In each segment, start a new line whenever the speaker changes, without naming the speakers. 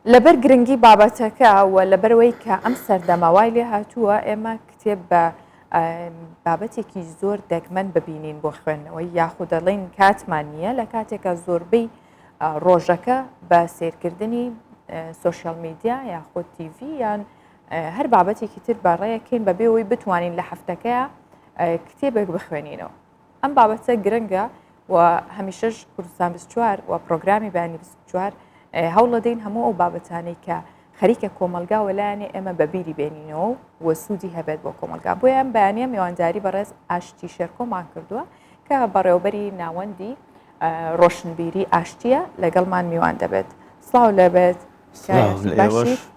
لەبەر گرنگی بابەتەکە و لەبەرەوەی کە ئەم سەردەماوای لێ هاتووە ئێمە کتێب بە بابەتێکی زۆر دەگمەن ببینین بۆ خوێندنەوەی یاخود دەڵێن کاتمان نییە لە کاتێکە زۆربەی ڕۆژەکە بە سیرکردنی سوۆشیال میدیا یاخود تیڤ یان هەر بابەتێکی تر بەڕێیەکەین بەبێەوەی بتوانین لە هەفتەکەیە کتێبێک بخوێنینەوە. ئەم بابەتە گرنگە و هەمیشەش کوردستان 24 و پرۆگرامی بەیانی 24 هەوڵ دەدەین هەموو ئەو بابەتانەی کە خەریکە کۆمەلگا وەلایەنێ ئێمە بەبیری بێنینەوە و سوودی هەبێت بۆ کۆمەلگا. بۆیە ئەم بەیانیە میوانداری بەڕێز ئاشتی شێرکۆمان کردووە کە بەڕێوەبەری ناوەندی ڕۆشنبیری ئاشتیە لەگەڵمان میوان دەبێت. سڵاو لەبێت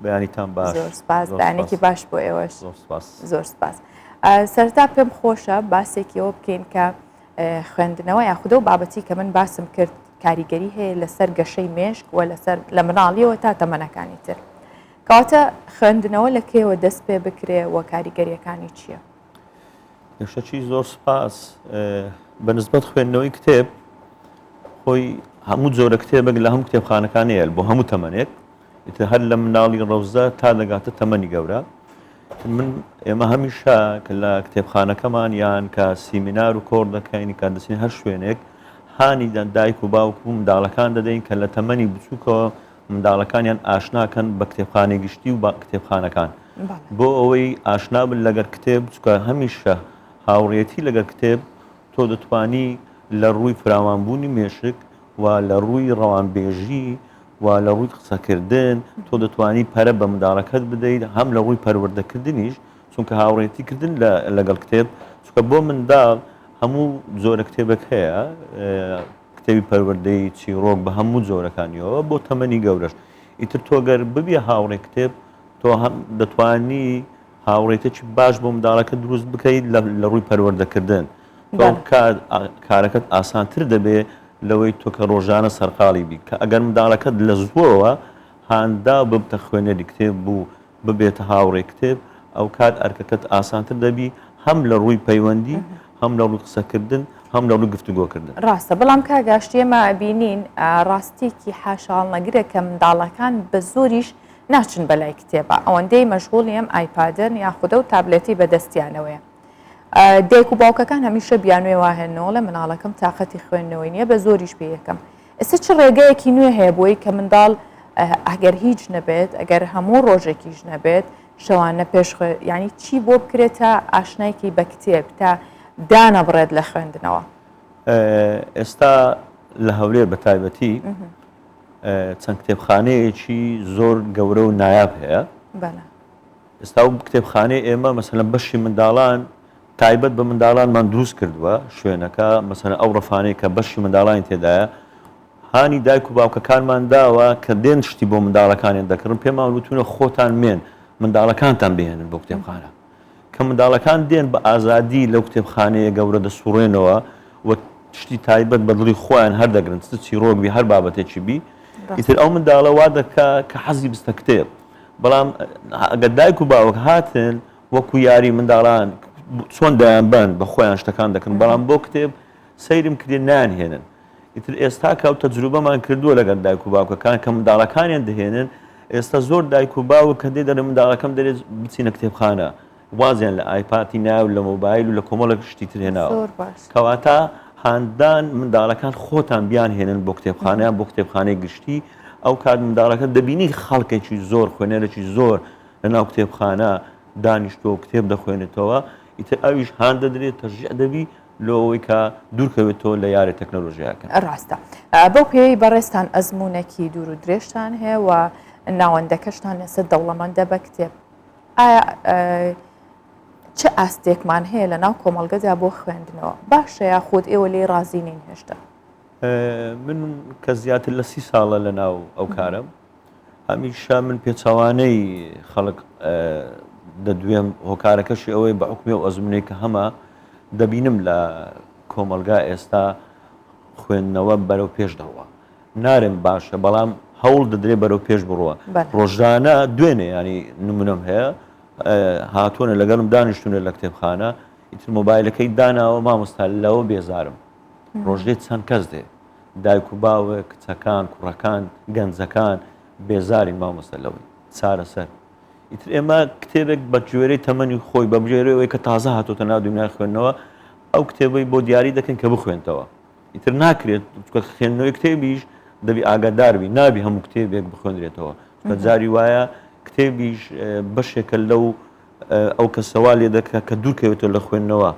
بەیانیتان باش.
زۆر سپاس بەیانێکی باش بۆ ئێوەش. زۆر سپاس. سەرتا پێم خۆشە باسێکیەوە بکەین کە خوێندنەوە یاخودە و بابەتی کە من باسم کرد کاریگەری هەیە لەسەر گەشەی مێشک و لەسەر لە مناڵیەوە تا تەمەنەکانی تر. کەواتە خوێندنەوە لەکێوە دەست پێ بکرێ و کاریگەریەکانی چییە؟
گەشتەی زۆر سپاس. بەنسبەت خوێندنەوەی کتێب خۆی هەموو جۆرە کتێبێک لە هەموو کتێبخانەکانەیە بۆ هەموو تەمەنێک ئیتر هەر لە مناڵی ڕەوزە تا دەگاتە تەمەنی گەورە. من ئێمە هەمیشە کە لە کتێبخانەکەمان یان کە سیمینار و کۆڕ دەکەین کە دەچین هەر شوێنێک هانی دایک و باوک و منداڵەکان دەدەین کە لە تەمەنی بچووکەوە منداڵەکانیان ئاشناکەن بە کتێبخانەی گشتی و بە کتێبخانەکان بۆ ئەوەی ئاشنا بن لەگەر کتێب چکە هەمیشە هاوڕێتی لەگەر کتێب تۆ دەتوانی لە ڕووی فراوانبوونی مێشک و لە ڕووی ڕەوانبێژی و لە ڕووی قسەکردن تۆ دەتوانی پەرە بە منداڵەکەت بدەیت هەم لە ڕووی پەروەردەکردنیش چونکە هاوڕێتیکردن لەگەڵ کتێب چکە بۆ منداڵ هەموو جۆرە کتێبێک هەیە کتێبی پەروەردەی چیرۆک بە هەموو جۆرەکانیەوە بۆ تەمەنی گەورەش ئیتر تۆگەر ببیە هاوڕێ کتێب تۆ هەم دەتوانی هاوڕێتێکی باش بۆ منداڵەکە دروست بکەیت لە ڕووی پەروەردەکردن کارەکەت ئاسانتر دەبێت لەوەی تۆ کە ڕۆژانە سەرقاڵی بی کە ئەگەر منداڵەکەت لە زووەوە هاندا ببتە خوێنەری کتێب بوو ببێتە هاوڕێ کتێب ئەو کات ئەرکەکەت ئاسانتر دەبی هەم لە ڕووی پەیوەندی هەم لە ڕووی قسەکردن هەم لە ڕووی گفتوگۆکردن.
ڕاستە بەڵام کاگاشتی ئێمە بینین ڕاستێکی حاشاڵ نەگرە کە منداڵەکان بە زۆریش ناچن بەلای کتێبە ئەوەندەی مەشغوڵی ئەم ئایپادن یاخودە و تابلێتی بەدەستیانەوەیە. دایک و باوکەکان هەمیشە بیانوێ واهێنەوە لە مناڵەکەم تااقەتی خوێندنەوەی نییە بە زۆریش پێ یەکەم. ئێستا چ ڕێگەیەکی نوێ هەیە بۆی کە منداڵ ئەگەر هیچ نەبێت ئەگەر هەموو ڕۆژێکیش نەبێت شەوانە پێش ینی چی بۆ بکرێتە ئاشنایکی بە کتێب تا دانەبڕێت لە خوێندنەوە؟
ئێستا لە هەولێر بە تایبەتی چەند کتێبخانەیەکی زۆر گەورە و نایاب هەیە. ئێستا و کتێبخانەی ئێمە مەسەلەن بەشی منداڵان تایبەت بە منداڵانمان دروست کردووە شوێنەکە مەسەلەن ئەو ڕەفانەیە کە بەشی منداڵانی تێدایە هانی دایک و باوکەکانمان داوە کە دێن شتی بۆ منداڵەکانیان دەکردن پێمان وتونە خۆتان مێن منداڵەکانتان بهێنن بۆ کتێبخانە کە منداڵەکان دێن بە ئازادی لەو کتێبخانەیە گەورە دەسوڕێنەوە و شتی تایبەت بە دڵی خۆیان هەردەگرن چیرۆکبی هەر بابەتێکی بی ئیتر ئەو منداڵە وا دەکا کە حەزی بستە کتێب بەڵام ئەگەر دایک و باوک هاتن وەکو یاری منداڵان چۆن دایان بن بە خۆیان شتەکان دەکەن بەڵام بۆ کتێب سەیرم کردێ نانهێنن ئیتر ئێستا کەوت تەجروبەمان کردووە لەگەر دایک و باوکەکان کە منداڵەکانیان دەهێنن ئێستا زۆر دایک و باوک کە دێ دەرە منداڵەکەم دەرێت بچینە کتێبخانە وازیان لە ئایپاتی ناو لە مۆبایل و لە کۆمەڵێک شتی تر هێناوە کەواتە هاندان منداڵەکان خۆتان بیان هێنن بۆ کتێبخانەیان بۆ کتێبخانەی گشتی ئەو کات منداڵەکە دەبینی خەڵکێکی زۆر خوێنەرێکی زۆر لەناو کتێبخانە دانیشتۆ کتێب دەخوێنێتەوە ئیتر ئەویش هان دەدرێت تەژیع دەبی لەوەی کە دوورکەوێتەوە لە یاری تەکنۆلۆژیاکە.
ڕاستە بەو پێی بەڕێستان ئەزمونێکی دوور و درێژتان هەیە و ناوەندەکەشتان ئێستا دەوڵەمەندە بە کتێب. ئایا چه ئاستێکمان هەیە لە ناو کۆمەڵگەدا بۆ خوێندنەوە باشە یاخود ئێوە لێ ڕازی نین هێشتا؟
من کە زیاتر لە 30 ساڵە لە ناو ئەو کارم هەمیشە من پێچەوانەی خەڵک دەدوێم هۆکارەکەشی ئەوەی بە حکومی و ئەزمونەی کە هەمە دەبینم لە کۆمەلگا ئێستا خوێندنەوە بەرەو پێش دەڕوە نارم باشە بەڵام هەوڵ دەدرێت بەرەو پێش بڕوە ڕۆژانە دوێنێ ینی نمونەم هەیە هاتوونە لەگەڵم دانیشتونە لە کتێبخانە ئیتر مۆبایلەکەی داناوە مامۆستا لەوە بێزارم ڕۆژێت چەند کەس دێ دایک و باوە کچەکان کوڕەکان گەنجەکان بێزارین مامۆستا لەوەی چارەسەر ئیتر ئێمە کتێبێک بە جوێرەی تەمەنی خۆی بە بژێرەوەی کە تازە هاتوتە ناو دنیای خوێندنەوە ئەو کتێبەی بۆ دیاری دەکەن کە بخوێنتەوە ئیتر ناکرێت خوێندنەوەی کتێبیش دەبی ئاگاداربی نابی هەموو کتێبێک بخوێنرێتەوە بە جاری وایە کتێبیش بەشێکە لەو ئەو کەسەوا لێ دەکە کە دوورکەوێتە لە خوێندنەوە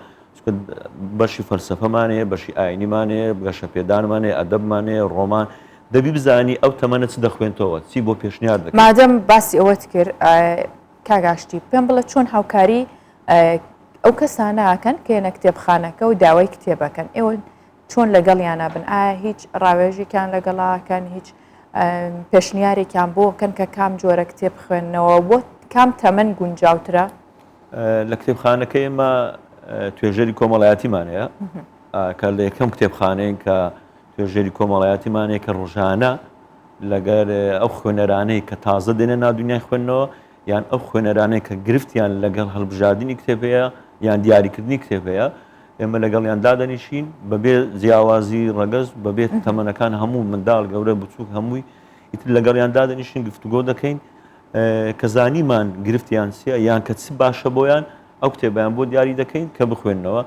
بەشی فەلسەفەمانەیە بەشی ئاینیمانەیە گەشە پێدانمانەیە ئەدەبمانەیە ڕۆمان دەبی بزانی ئەو تەمەنە چ دەخوێنتەوە چی بۆ پێشنیار دەکەن
مادەم باسی ئەوەت کرد کاگاشتی پێم بڵە چۆن هاوکاری ئەو کەسانەکەن کە ێنە کتێبخانەکە و داوای کتێبەکەن ئێوە چۆن لەگەڵیانە بن ئایا هیچ ڕاوێژێکیان لەگەڵاکەن هیچ پێشنیارێکیان بۆ بکەن کە کام جۆرە کتێب خوێندنەوە بۆ کام تەمەن گونجاوترە
لە کتێبخانەکە ئێمە توێژەری کۆمەڵایەتیمانەیە کە لە یەکەم کتێبخانەیە کە توێژەری کۆمەڵایەتیمانەیە کە ڕۆژانە لەگەر ئەو خوێنەرانەی کە تازە دێنە ناو دنیای خوێندنەوە یان ئەو خوێنەرانەی کە گرفتیان لەگەڵ هەڵبژاردننی کتێبەیە یان دیاریکردنی کتێبەیە ئێمە لەگەڵیان دادەنیشین بەبێ جیاوازی ڕەگەز بەبێت تەمەنەکان هەموو منداڵ گەورە بچووک هەمووی ئیتر لەگەڵیان دادەنیشین گفتوگۆ دەکەین کە زانیمان گرفتیان سیە یان کە چ باشە بۆیان ئەو کتێبیان بۆ دیاری دەکەین کە بخوێنەوە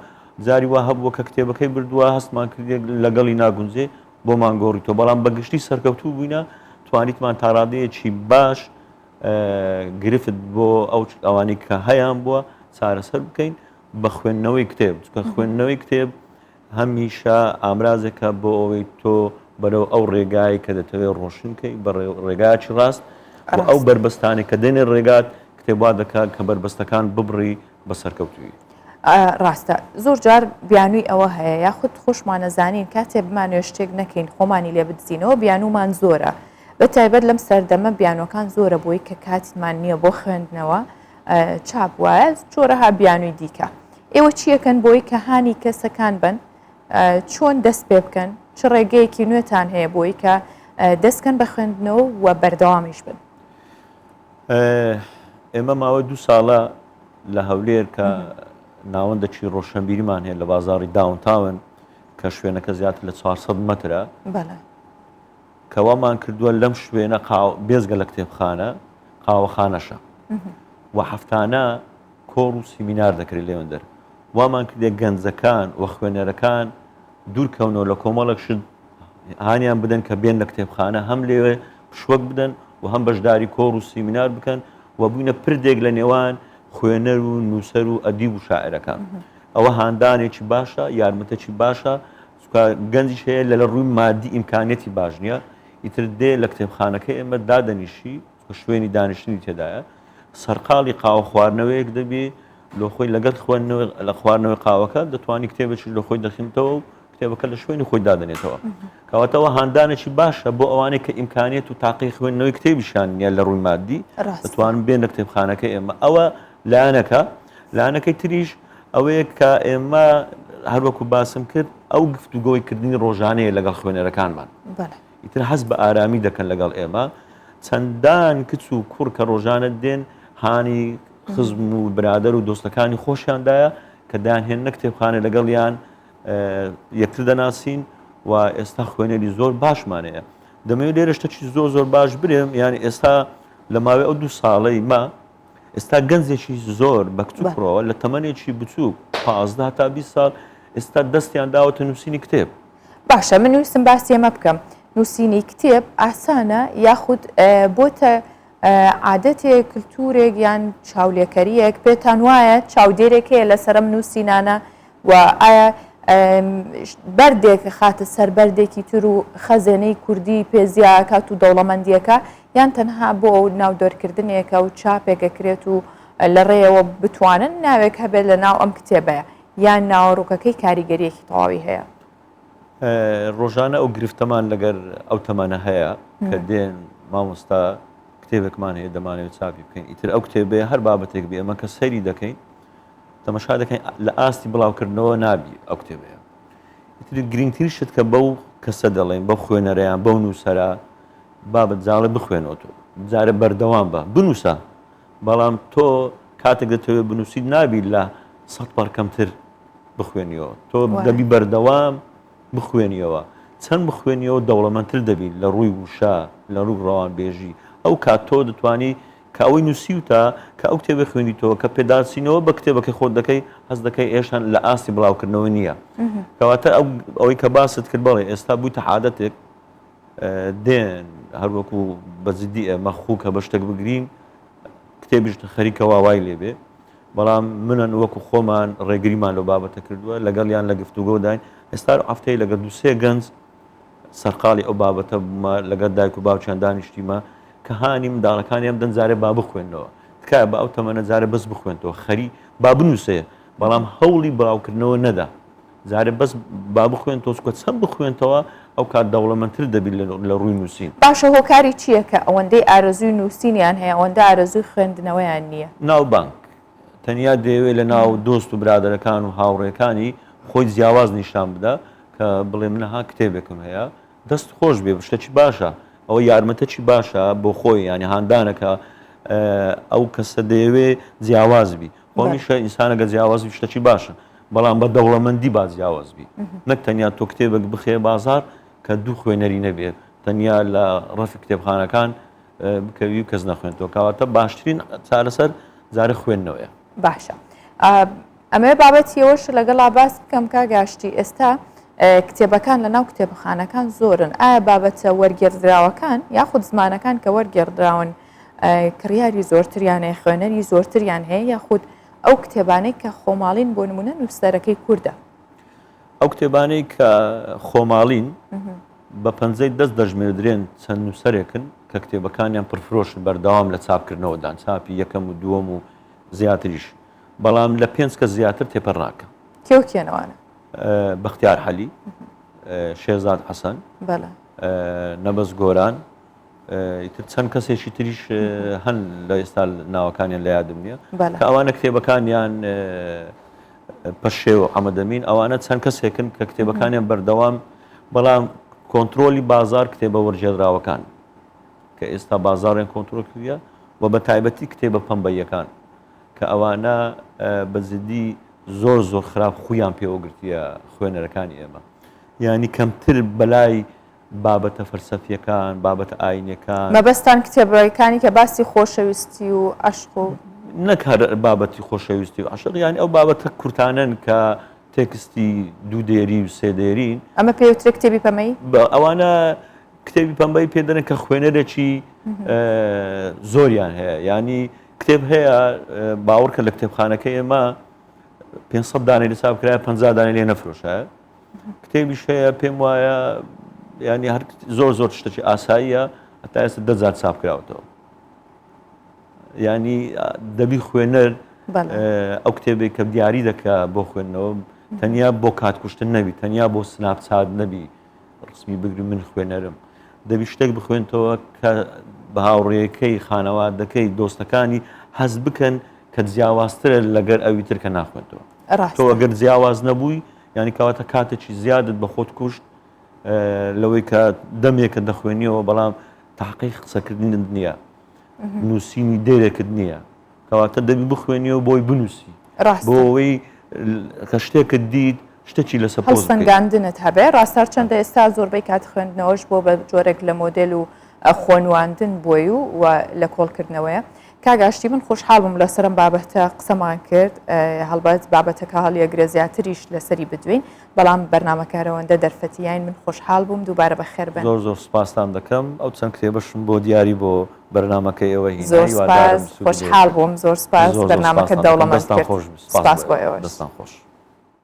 جاری وا هەبووە کە کتێبەکەی بردووە هەستمان کردێک لەگەڵی ناگونجێ بۆمان گۆڕیتەوە بەڵام بەگشتی سەرکەوتوو بووینە توانیتمان تاڕادەیەکی باش گرفت بۆ ئەو ئەوانەی کە هەیان بووە چارەسەر بکەین بە خوێندنەوەی کتێب چکە خوێندنەوەی کتێب هەمیشە ئامرازێکە بۆ ئەوەی تۆ بەرەو ئەو ڕێگای کە دەتەوێت ڕۆشنکەی بە ڕێگایکی ڕاست و ئەو بربەستانی کە دێنێ ڕێگات کتێبوا دەکات کە بربەستەکان ببڕی بە سەرکەوتووی
ڕاستە زۆر جار بیانووی ئەوە هەیە یاخود خۆشمانەزانین کاتێ بمانوێ شتێک نەکەین خۆمانی لێ بدزینەوە بیانومان زۆرە بە تایبەت لەم سەردەمە بیانوەکان زۆرە بۆی کە کاتمان نییە بۆ خوێندنەوە چاپ وایە جۆرەها بیانووی دیکە ئێوە چیەکەن بۆی کە هانی کەسەکان بن چۆن دەست پێ بکەن چ ڕێگەیەکی نوێتان هەیە بۆی کە دەستکەن بە خوێندنەوە و بەردەوامیش بن
ئێمە ماوە 2 ساڵە لە هەولێر کە ناوەندەکی ڕۆشنبیریمان هەیە لە بازاڕی داونتاون کە شوێنەکە زیاتر لە 400 مەترە کەوامان کردووە لەم شوێنە بێزگە لە کتێبخانە قاوەخانەشە و هەفتانە کۆڕ و سیمینار دەکرێت لێوەندەر وامان کردێک گەنجەکان و خوێنەرەکان دوورکەونەوە لە کۆمەڵک شت هانیان بدەن کە بێن لە کتێبخانە هەم لێوێ پشوەک بدەن و هەم بەشداری کۆڕ و سیمینار بکەن و بووینە پردێک لە نێوان خوێنەر و نووسەر و ئەدیب و شاعرەکان ئەوە هاندانێکی باشە یارمەتێکی باشە گەنجیش هەیە لە ڕووی مادی ئیمکانێتی باش نییە ئیتر دێ لە کتێبخانەکە ئێمە دادەنیشی شوێنی دانیشتنی تێدایە سەرقاڵی قاوە خواردنەوەیەک دەبێ لە خۆی لەگەڵ لە خواردنەوەی قاوەکە دەتوانانی کتێبێکی لە خۆی دەخینتەوە و کتێبەکە لە شوێنی خۆی دادنێتەوە کەواتەوە هاندانێکی باشە بۆ ئەوانەی کە ئیمکانێت و تاقی خوێندنەوەی کتێبیشان نیە لە ڕووی مادی دەتوانن بێن لە کتێبخانەکە ئێمە ئەوە لایەنەکەی تریش ئەوەیە کە ئێمە هەروەکو باسم کرد ئەو گفتوگۆی کردنی ڕۆژانەیە لەگەڵ خوێنەرەکانمان ئیتر هەست بە ئارامی دەکەن لەگەڵ ئێمە چەندان کچ و کوڕ کە ڕۆژانە دێن هانی خزم و برادەر و دۆستەکانی خۆشیاندایە کە دایانهێنە کتێبخانە لەگەڵیان یەکتر دەناسین و ئێستا خوێنەری زۆر باشمانەیە دەمەوێت لێرە شتێکی زۆر باش برێم یعنی ئێستا لە ماوەی ئەو 2 ساڵەی ئێستا گەنجێکی زۆر بە کتوپڕەوە لە تەمەنێکی بچووک 15 تا 20 ساڵ ئێستا دەستیان داوەتە نووسینی کتێب
باشە من ویستم باسی ئەمە بکەم نووسینی کتێب ئاسانە یاخود بۆتە عادەتێک کللتورێک یان چاولێکەریەک پێتان وایە چاودێرێک هەیە لەسەرم نووسینانە و ئایا بەردێک خاتە سەر بەردێکی تر و خەزێنەی کوردی پێزیاکات و دەوڵەمەندیەکە یان تەنها بۆ ناودۆرکردنێکە و چاپێکەکرێت و لە ڕێەوە بتوانن ناوێک هەبێت لە ناو ئەم کتێبەیە یان ناوەڕووکەکەی کاریگەریەکی تەواوی هەیە
ڕۆژانە ئەو گرفتەمان لەگەر ئەو تەمانە هەیە کە دێن مامۆستا کتێبێکمان هەیە دەمانەوێت چاپی بکەین ئیتر ئەو کتێبێ هەر بابەتێک بێ ئەمە کە سەیری دەکەین تەماشا دەکەین لە ئاستی بڵاوکردنەوە نابی ئەو کتێبەیە ئیتر گرنگترین شت کە بەو کەسە دەڵێن بەو خوێنەرەیان بەو نووسەرە بابەت جاڵێ بخوێنەوە تۆ جارە بەردەوام بە بنووسە بەڵام تۆ کاتێک دەتەوێت بنووسیت نابی لە 100 پەڕ کەمتر بخوێنیەوە تۆ دەبی بەردەوام بخوێنیەوە چەند بخوێنیەوە دەوڵەمەندتر دەبیت لە ڕووی وشە لە ڕووی ڕەوانبێژی ئەو کات تۆ دەتوانی کە ئەوەی نووسیوتە کە ئەو کتێبە خوێنیتەوە کە پێداچینەوە بە کتێبەکەی خۆت دەکەی هەست دەکەی ئێشان لە ئاستی بڵاوکردنەوە نییە کەواتە ئەوەی کە باست کرد بەڵێ ئێستا بوویتە عادەتێک دێن هەروەکو بەجددی ئێمە خوو کە بە شتێک بگرین کتێبیشتە خەریکەوە وای لێبێ بەڵام منن وەکو خۆمان ڕێگریمان لەو بابەتە کردووە لەگەڵیان لە گفتوگۆداین ئێستا ئەفتەی لەگە دووسێ گەنج سەرقاڵی ئەو بابەتە بوومە لەگەڵ دایک و باوچیان دانیشتیمە کە هانی منداڵەکانیان دەنجارێ با بخوێنەوە تکایە بە ئەو تەمەنە جارێ بەس بخوێنەوە خەری با بنووسێ بەڵام هەوڵی بڵاوکردنەوە نەدا جارێ بەس با بخوێن تۆسکۆ چەند بخوێنتەوە ئەو کات دەوڵەمەندتر دەبیت لە ڕووی نووسین
باشە هۆکاری چییە کە ئەوەندەی ئارەزووی نووسینیان هەیە ئەوەندە ئارەزووی خوێندنەوەیان نییە
ناو بانک تەنیا دەیەوێت لە ناو دۆست و برادەرەکان و هاوڕێکانی خۆی جیاواز نیشان بدە کە بڵێ منەها کتێبێکم هەیە دەست خۆش بێ شتێکی باشە ئەوە یارمەتەکی باشە بۆ خۆی ینی هاندانەکە ئەو کەسە دەیەوێ جیاوازبی خۆمیشە ئینسانەگە جیاوازبی شتێکی باشە بەڵام بە دەوڵەمەندی با جیاوازبی نەک تەنیا تۆ کتێبێک بخێ بازار کە دوو خوێنەری نەبێت تەنیا لە ڕەفی کتێبخانەکان بکەوی و کەس نەخوێنێتەوە کەواتە باشترین چارەسەر جارە خوێندنەوەیە
باشە ئەمە بابەتیەوەش لەگەڵا باس بکەم کاگاشتی ئێستا کتێبەکان لە ناو کتێبخانەکان زۆرن ئایا بابەتە وەرگێڕراوەکان یاخود زمانەکان کە وەرگێڕراون کڕیاری زۆرتریانەیە خوێنەری زۆرتریان هەیە یاخود ئەو کتێبانەی کە خۆماڵین بۆ نمونە نووسەرەکەی کووردە
ئەو کتێبانەی کە خۆماڵین بە پەنجەی دەست دەژمێردرێن چەند نووسەرێکن کە کتێبەکانیان پرفرۆشن بەردەوام لە چاپکردنەوەدان چاپی یەکەم و دووەم و زیاتریش بەڵام لە 5 کە زیاتر تێپەر ناکە
کێوکێنەوەنە
بەختیار حەلی شێرزاد حەسەن نەبەز گۆران ئیتر چەند کەسێکی تریش هەن لە ئێستا ناوەکانیان لە یادم نییە کە ئەوانە کتێبەکانیان پەشێ و ئەمەدەمین ئەوانە چەند کەسێکن کە کتێبەکانیان بەردەوام بەڵام کۆنتترۆلی بازار کتێبە وەرجێدراوەکان کە ئێستا بازارێن کۆنتترۆل کردە و بە تایبەتی کتێبە پەمبەیەکان کە ئەوانە بەزدی زۆر زۆر خراپ خویان پێوەگرتیە خوێنەرەکانی ئێمە ینی کەمتر بەلای بابەتە فەلسەفیەکان بابەتە ئاینەکان
مەبەستان کتێبەکانی کە باسی خۆشەویستی و عەشق و
نەک هەر بابەتی خۆشەویستی و عەشق ینی ئەو بابەتە کورتانن کە تێکستی دوو دێری و سێ دێرین
ئەمە پێوترە کتێبی پەمەی
ئەوانە کتێبی پەمبەی پێدەن کە خوێنەرێکی زۆریان هەیە ینی کتێب هەیە باوەڕکە لە کتێبخانەکەی ئێمە 500 دانەی لەساب کرایە 50 دانەی لێ نەفرۆشە کتێبیش هەیە پێم وایە ینی هەر زۆر زۆر شتێکی ئاساییە هەتا ئێستا 10,000 چاپ کراوەتەوە ینی دەبی خوێنەر ئەو کتێبێک کە دیاری دەکا بۆ خوێندنەوە تەنیا بۆ کاتکوشتن نەبی تەنیا بۆ سناپچات نەبی ڕسمی بگری من خوێنەرم دەبی شتێک بخوێنتەوە کە بە هاوڕێیەکەی خانەوادەکەی دۆستەکانی هەز بکەن کە جیاوازترە لەگەر ئەوی تر کە ناخوێنتەوە تۆ ئەگەر جیاواز نەبووی ینی کەواتە کاتێکی زیادت بە خۆت کوشت لەوەی کە دەمێکە دەخوێنیەوە بەڵام تاقی قسەکردنت نییە نووسینی دێرێکت نییە کەواتە دەبی بخوێنیەوە بۆی بنووسی بۆ ئەوەی کە شتێکت دیت شتێکی لەسەر
هەڵسەنگاندنت هەبێ ڕاستار چەندە ئێستا زۆربەی کات خوێندنەوەش بۆ بە جۆرێک لە مۆدل و خۆنواندن بۆی و لە کۆڵکردنەوەیە کاگاشتی من خۆشحاڵ بووم لەسەرم بابەتە قسەمان کرد هەڵبەت بابەتەکە هەڵیەگرە زیاتریش لەسەری بدوین بەڵام بەرنامەکارەوەندە دەرفەتیین من خۆشحاڵ بووم دووبارە بەخێر بن
زۆر زۆر سپاسان دەکەم ئەو چەند کتێبەشم بۆ دیاری بۆ بەرنامەکەی ئێوە هی
زۆر سپاس خۆشحاڵ بووم زۆر سپاس بەرنامەکە دەوڵەمەند کرد سپاس بۆ ئێوە
دەستان خۆش